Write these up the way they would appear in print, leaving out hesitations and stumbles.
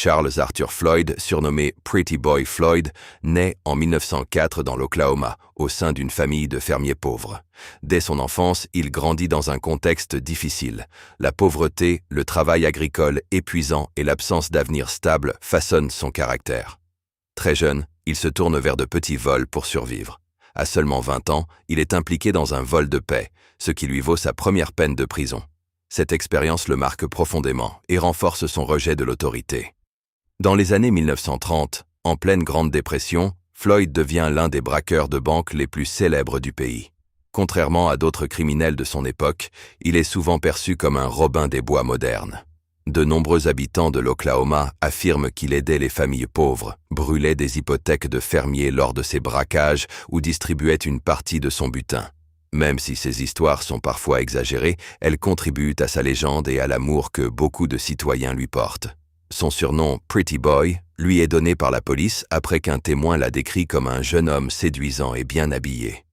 Charles Arthur Floyd, surnommé Pretty Boy Floyd, naît en 1904 dans l'Oklahoma, au sein d'une famille de fermiers pauvres. Dès son enfance, il grandit dans un contexte difficile. La pauvreté, le travail agricole épuisant et l'absence d'avenir stable façonnent son caractère. Très jeune, il se tourne vers de petits vols pour survivre. À seulement 20 ans, il est impliqué dans un vol de paix, ce qui lui vaut sa première peine de prison. Cette expérience le marque profondément et renforce son rejet de l'autorité. Dans les années 1930, en pleine Grande Dépression, Floyd devient l'un des braqueurs de banque les plus célèbres du pays. Contrairement à d'autres criminels de son époque, il est souvent perçu comme un Robin des Bois moderne. De nombreux habitants de l'Oklahoma affirment qu'il aidait les familles pauvres, brûlait des hypothèques de fermiers lors de ses braquages ou distribuait une partie de son butin. Même si ces histoires sont parfois exagérées, elles contribuent à sa légende et à l'amour que beaucoup de citoyens lui portent. Son surnom « Pretty Boy » lui est donné par la police après qu'un témoin l'a décrit comme un jeune homme séduisant et bien habillé.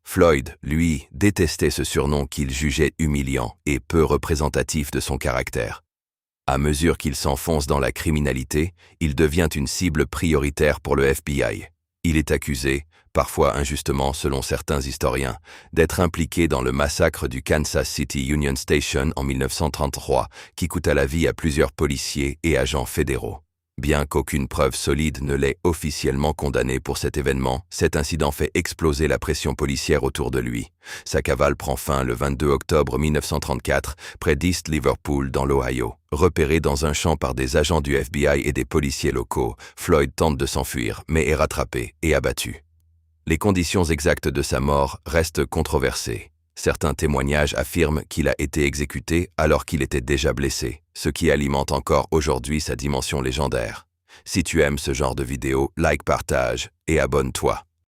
Floyd, lui, détestait ce surnom qu'il jugeait humiliant et peu représentatif de son caractère. À mesure qu'il s'enfonce dans la criminalité, il devient une cible prioritaire pour le FBI. Il est accusé, parfois injustement selon certains historiens, d'être impliqué dans le massacre du Kansas City Union Station en 1933, qui coûta la vie à plusieurs policiers et agents fédéraux. Bien qu'aucune preuve solide ne l'ait officiellement condamné pour cet événement, cet incident fait exploser la pression policière autour de lui. Sa cavale prend fin le 22 octobre 1934, près d'East Liverpool, dans l'Ohio. Repéré dans un champ par des agents du FBI et des policiers locaux, Floyd tente de s'enfuir, mais est rattrapé et abattu. Les conditions exactes de sa mort restent controversées. Certains témoignages affirment qu'il a été exécuté alors qu'il était déjà blessé, ce qui alimente encore aujourd'hui sa dimension légendaire. Si tu aimes ce genre de vidéo, like, partage et abonne-toi.